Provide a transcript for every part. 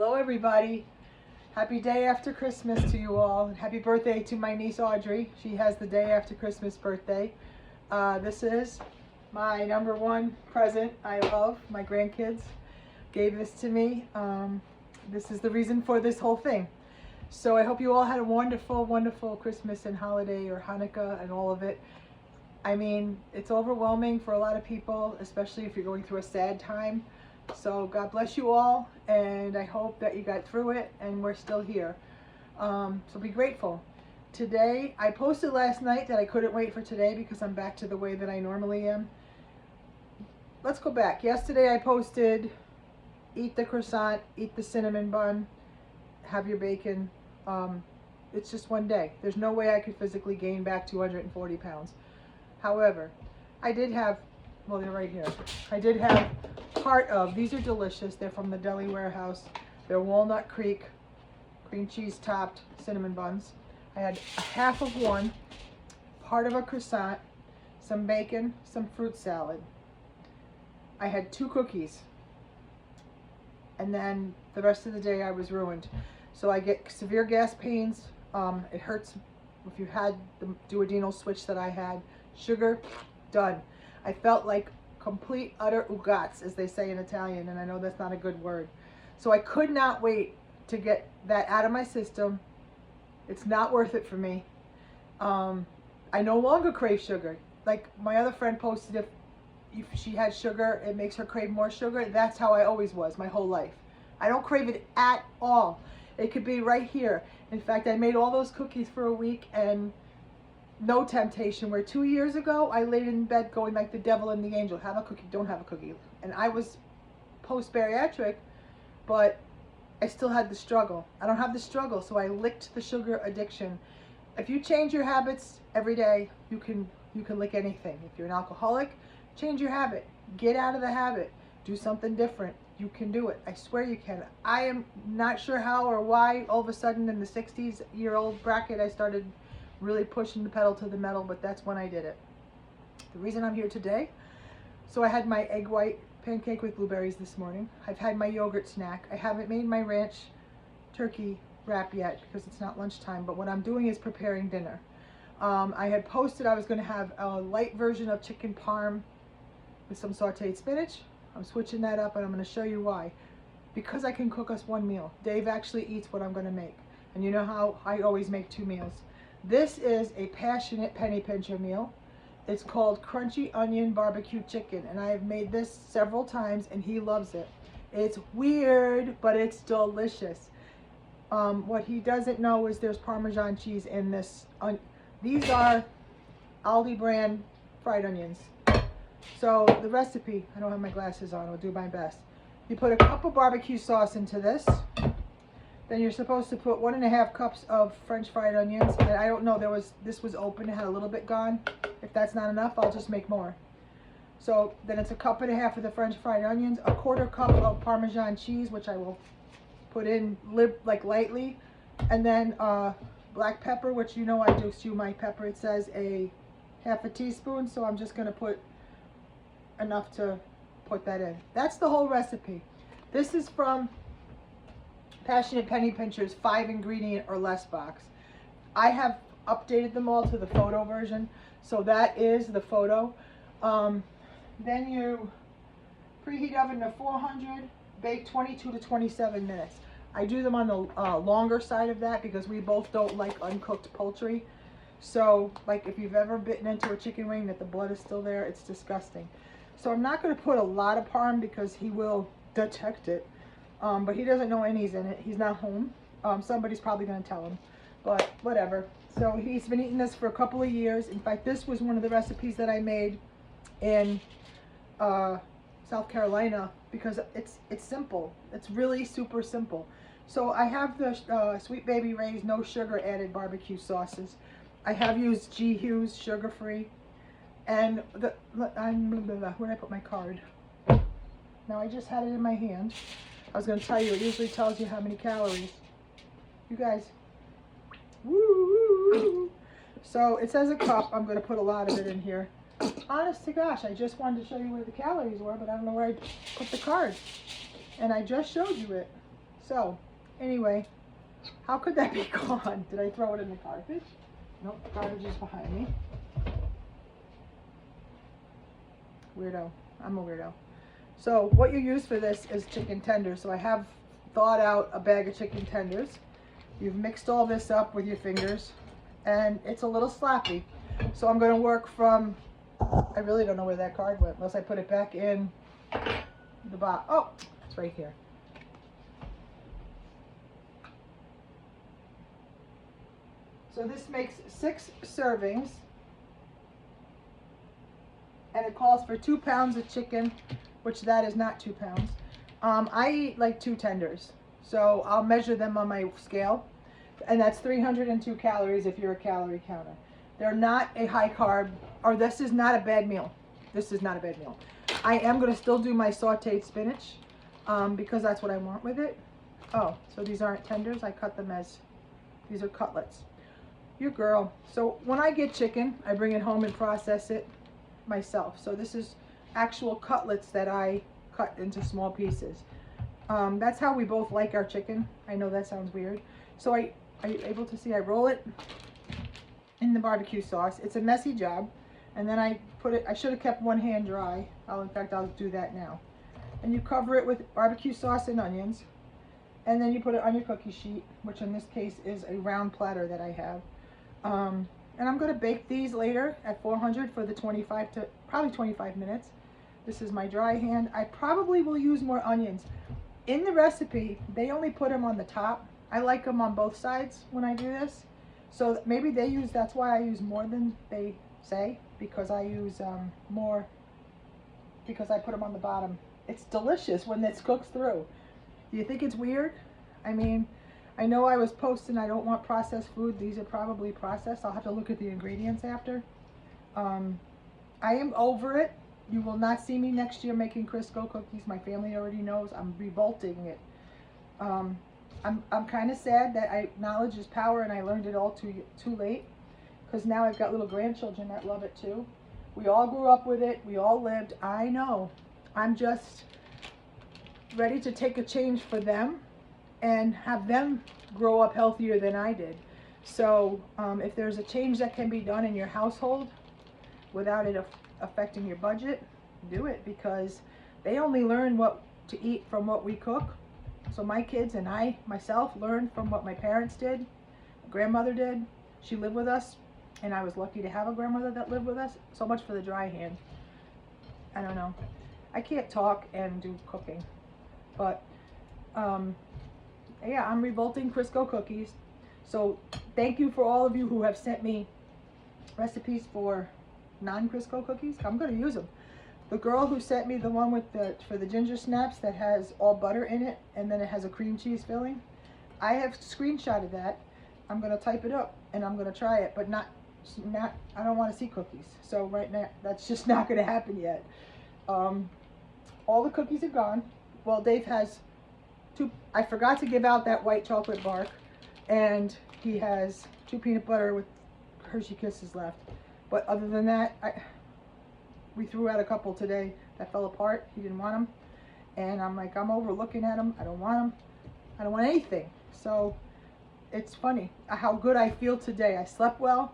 Hello everybody. Happy day after Christmas to you all. And happy birthday to my niece Audrey. She has the day after Christmas birthday. This is my #1 present I love. My grandkids gave this to me. This is the reason for this whole thing. So I hope you all had a wonderful, wonderful Christmas and holiday or Hanukkah and all of it. I mean, it's overwhelming for a lot of people, especially if you're going through a sad time. So God bless you all, and I hope that you got through it and we're still here. So be grateful. Today, I posted last night that I couldn't wait for today because I'm back to the way that I normally am. Let's go back. Yesterday I posted, eat the croissant, eat the cinnamon bun, have your bacon. It's just one day. There's no way I could physically gain back 240 pounds. However, I did have, well, they're right here. I did have part of, these are delicious. They're from the Deli Warehouse. They're Walnut Creek, cream cheese topped cinnamon buns. I had a half of one, part of a croissant, some bacon, some fruit salad. I had 2 cookies. And then the rest of the day I was ruined. So I get severe gas pains. It hurts if you had the duodenal switch that I had. Sugar, done. I felt like complete utter ugats, as they say in Italian, and I know that's not a good word. So I could not wait to get that out of my system. It's not worth it for me. I no longer crave sugar. Like my other friend posted, if she had sugar, it makes her crave more sugar. That's how I always was my whole life. I don't crave it at all. It could be right here. In fact, I made all those cookies for a week and no temptation. Where 2 years ago, I laid in bed going like the devil and the angel. Have a cookie, don't have a cookie. And I was post-bariatric, but I still had the struggle. I don't have the struggle, so I licked the sugar addiction. If you change your habits every day, you can lick anything. If you're an alcoholic, change your habit. Get out of the habit. Do something different. You can do it. I swear you can. I am not sure how or why all of a sudden in the 60-year-old bracket I started really pushing the pedal to the metal, but that's when I did it. The reason I'm here today, so I had my egg white pancake with blueberries this morning. I've had my yogurt snack. I haven't made my ranch turkey wrap yet because it's not lunchtime, but what I'm doing is preparing dinner. I had posted I was going to have a light version of chicken parm with some sauteed spinach. I'm switching that up and I'm going to show you why. Because I can cook us one meal. Dave actually eats what I'm going to make. And you know how I always make 2 meals. This is a passionate penny pincher meal. It's called Crunchy Onion Barbecue Chicken, and I have made this several times and he loves it. It's weird, but it's delicious. What he doesn't know is there's Parmesan cheese in this. These are Aldi brand fried onions. So the recipe, I don't have my glasses on, I'll do my best. You put a cup of barbecue sauce into this. Then you're supposed to put 1½ cups of French fried onions. And I don't know, this was open, it had a little bit gone. If that's not enough, I'll just make more. So then it's 1½ cups of the French fried onions, 1/4 cup of Parmesan cheese, which I will put in like lightly, and then black pepper, which you know I do stew my pepper. It says ½ teaspoon, so I'm just gonna put enough to put that in. That's the whole recipe. This is from Passionate Penny Pincher's 5-ingredient or less box. I have updated them all to the photo version, so that is the photo. Then you preheat oven to 400, bake 22 to 27 minutes. I do them on the longer side of that because we both don't like uncooked poultry. So, like if you've ever bitten into a chicken wing that the blood is still there, it's disgusting. So I'm not going to put a lot of parm because he will detect it. But he doesn't know any's in it. He's not home. Somebody's probably going to tell him. But whatever. So he's been eating this for a couple of years. In fact, this was one of the recipes that I made in South Carolina because it's simple. It's really super simple. So I have the Sweet Baby Ray's no sugar added barbecue sauces. I have used G. Hughes sugar-free. And where did I put my card? Now I just had it in my hand. I was going to tell you, it usually tells you how many calories. You guys. Woo! So it says a cup. I'm going to put a lot of it in here. Honest to gosh, I just wanted to show you where the calories were, but I don't know where I put the card. And I just showed you it. So, anyway, how could that be gone? Did I throw it in the garbage? Nope, garbage is behind me. Weirdo. I'm a weirdo. So what you use for this is chicken tenders. So I have thawed out a bag of chicken tenders. You've mixed all this up with your fingers and it's a little sloppy. So I'm going to work from, I really don't know where that card went unless I put it back in the box. Oh, it's right here. So this makes 6 servings. And it calls for 2 pounds of chicken, which that is not 2 pounds. I eat like 2 tenders, so I'll measure them on my scale, and that's 302 calories if you're a calorie counter. They're not a high carb, or this is not a bad meal. This is not a bad meal. I am going to still do my sauteed spinach because that's what I want with it. Oh, so these aren't tenders. I cut them as, these are cutlets. Your girl. So when I get chicken, I bring it home and process it myself. So this is actual cutlets that I cut into small pieces. That's how we both like our chicken. I know that sounds weird. So are you able to see? I roll it in the barbecue sauce. It's a messy job. And then I put it, I should have kept one hand dry. In fact, I'll do that now. And you cover it with barbecue sauce and onions. And then you put it on your cookie sheet, which in this case is a round platter that I have. And I'm going to bake these later at 400 for the 25 to probably 25 minutes. This is my dry hand. I probably will use more onions. In the recipe, they only put them on the top. I like them on both sides when I do this. So maybe they use, that's why I use more than they say, because I use more, because I put them on the bottom. It's delicious when this cooks through. Do you think it's weird? I mean, I know I was posting I don't want processed food. These are probably processed. I'll have to look at the ingredients after. I am over it. You will not see me next year making Crisco cookies. My family already knows. I'm revolting it. I'm kind of sad that knowledge is power and I learned it all too late, because now I've got little grandchildren that love it too. We all grew up with it. We all lived. I know. I'm just ready to take a change for them and have them grow up healthier than I did. So if there's a change that can be done in your household without it affecting your budget, do it, because they only learn what to eat from what we cook. So my kids and I myself learned from what my parents did, my grandmother did. She lived with us, and I was lucky to have a grandmother that lived with us. So much for the dry hand. I don't know. I can't talk and do cooking, but yeah, I'm revolting Crisco cookies. So thank you for all of you who have sent me recipes for non-Crisco cookies. I'm going to use them. The girl who sent me the one with for the ginger snaps that has all butter in it and then it has a cream cheese filling, I have screenshotted that. I'm going to type it up and I'm going to try it, but not I don't want to see cookies. So right now that's just not going to happen yet. All the cookies are gone. Well, Dave has I forgot to give out that white chocolate bark, and he has 2 peanut butter with Hershey Kisses left. But other than that, we threw out a couple today that fell apart. He didn't want them, and I'm like, I'm over looking at them. I don't want them. I don't want anything. So it's funny how good I feel today. I slept well,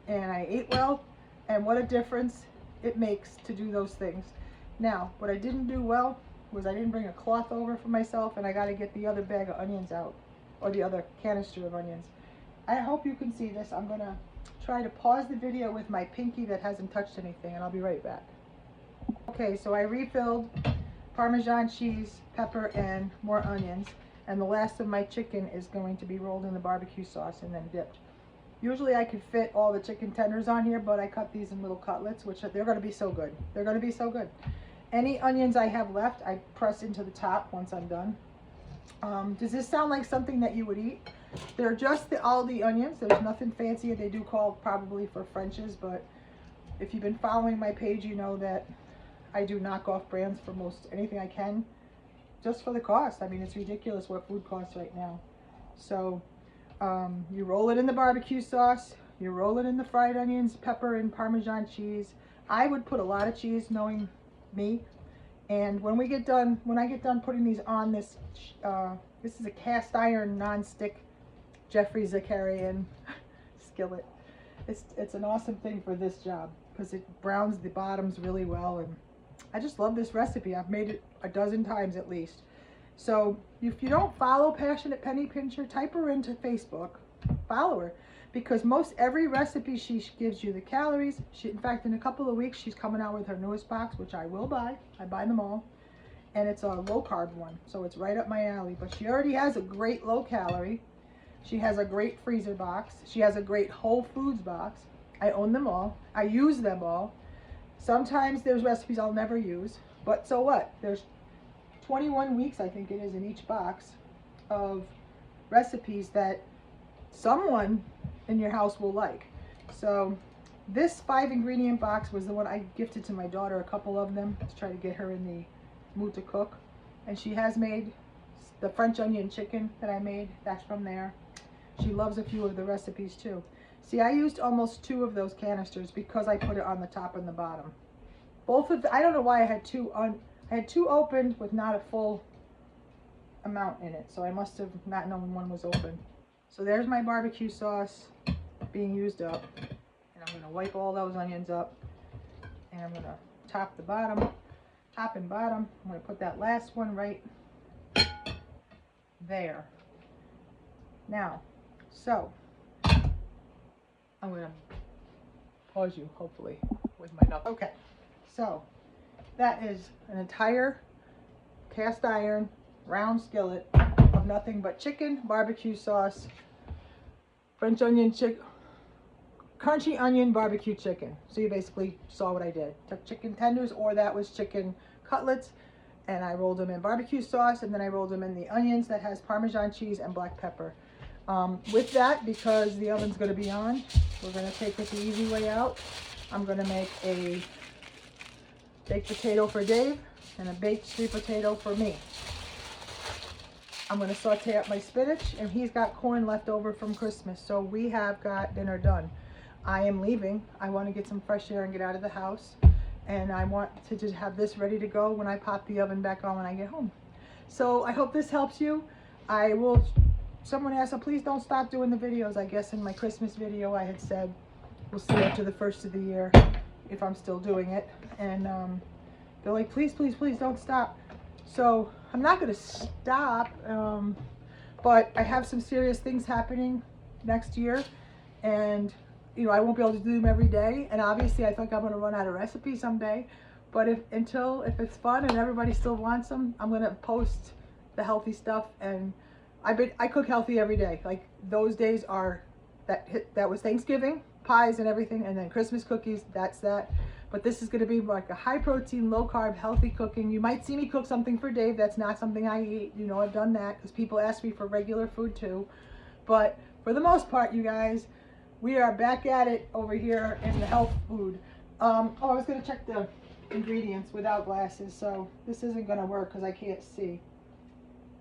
and I ate well, and what a difference it makes to do those things. Now, what I didn't do well was I didn't bring a cloth over for myself, and I got to get the other bag of onions out, or the other canister of onions. I hope you can see this. I'm going to try to pause the video with my pinky that hasn't touched anything, and I'll be right back. Okay, so I refilled Parmesan cheese, pepper, and more onions, and the last of my chicken is going to be rolled in the barbecue sauce and then dipped. Usually I could fit all the chicken tenders on here, but I cut these in little cutlets, which they're going to be so good. They're going to be so good. Any onions I have left, I press into the top once I'm done. Does this sound like something that you would eat? They're just the Aldi onions. There's nothing fancy. They do call probably for French's, but if you've been following my page, you know that I do knock off brands for most anything I can, just for the cost. I mean, it's ridiculous what food costs right now. So you roll it in the barbecue sauce. You roll it in the fried onions, pepper, and Parmesan cheese. I would put a lot of cheese, knowing me. And when I get done putting these on this This is a cast iron non-stick Jeffrey Zakarian skillet. It's an awesome thing for this job because it browns the bottoms really well, and I just love this recipe. I've made it a dozen times at least. So if you don't follow Passionate Penny Pincher, type her into Facebook, follow her, because most every recipe she gives you the calories. In fact, in a couple of weeks she's coming out with her newest box, which I will buy. I buy them all, and it's a low carb one, so it's right up my alley. But she already has a great low calorie. She has a great freezer box. She has a great Whole Foods box. I own them all. I use them all. Sometimes there's recipes I'll never use, but so what? There's 21 weeks, I think it is, in each box of recipes that someone in your house will like. So this 5-ingredient box was the one I gifted to my daughter, a couple of them, to try to get her in the mood to cook. And she has made the French onion chicken that I made. That's from there. She loves a few of the recipes too. See, I used almost 2 of those canisters because I put it on the top and the bottom. Both of the, I don't know why I had 2 on. I had 2 opened with not a full amount in it, so I must have not known one was open. So there's my barbecue sauce being used up, and I'm going to wipe all those onions up, and I'm going to top the bottom, top and bottom. I'm going to put that last one right there. Now, so I'm going to pause you, hopefully, with my knuckles. Okay, so that is an entire cast iron round skillet of nothing but chicken, barbecue sauce, French onion chicken, crunchy onion barbecue chicken. So you basically saw what I did. Took chicken tenders, or that was chicken cutlets, and I rolled them in barbecue sauce, and then I rolled them in the onions that has Parmesan cheese and black pepper. With that, because the oven's going to be on, we're going to take it the easy way out. I'm going to make a baked potato for Dave and a baked sweet potato for me. I'm going to saute up my spinach, and he's got corn left over from Christmas, so we have got dinner done. I am leaving. I want to get some fresh air and get out of the house, and I want to just have this ready to go when I pop the oven back on when I get home. So I hope this helps you. Someone asked, so please don't stop doing the videos. I guess in my Christmas video I had said we'll see after the first of the year if I'm still doing it, and they're like, please, please, please don't stop. So I'm not going to stop, but I have some serious things happening next year, and you know, I won't be able to do them every day, and obviously I think I'm going to run out of recipes someday. But if it's fun and everybody still wants them, I'm going to post the healthy stuff. And I cook healthy every day. Like, those days are that was Thanksgiving, pies and everything, and then Christmas cookies, that's that. But this is going to be like a high protein, low carb, healthy cooking. You might see me cook something for Dave. That's not something I eat. You know, I've done that because people ask me for regular food too. But for the most part, you guys, we are back at it over here in the health food. I was going to check the ingredients without glasses, so this isn't going to work because I can't see.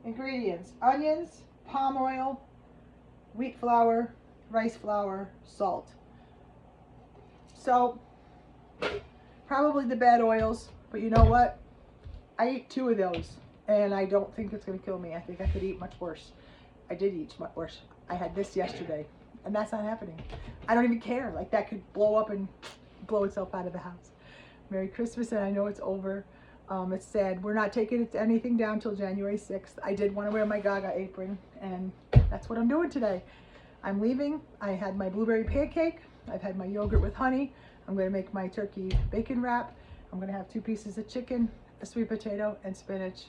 Ingredients: onions, palm oil, wheat flour, rice flour, salt. So probably the bad oils, but you know what? I eat 2 of those, and I don't think it's going to kill me. I think I could eat much worse. I did eat much worse. I had this yesterday, and that's not happening. I don't even care. Like, that could blow up and blow itself out of the house. Merry Christmas, and I know it's over. It's sad. We're not taking anything down till January 6th. I did want to wear my Gaga apron, and that's what I'm doing today. I'm leaving. I had my blueberry pancake. I've had my yogurt with honey. I'm going to make my turkey bacon wrap. I'm going to have 2 pieces of chicken, a sweet potato, and spinach.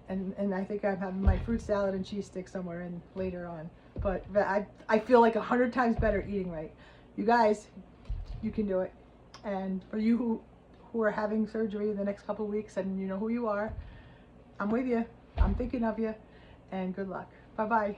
And I think I'm having my fruit salad and cheese stick somewhere in later on. But I feel like 100 times better eating right. You guys, you can do it. And for you who are having surgery in the next couple of weeks, and you know who you are, I'm with you. I'm thinking of you. And good luck. Bye-bye.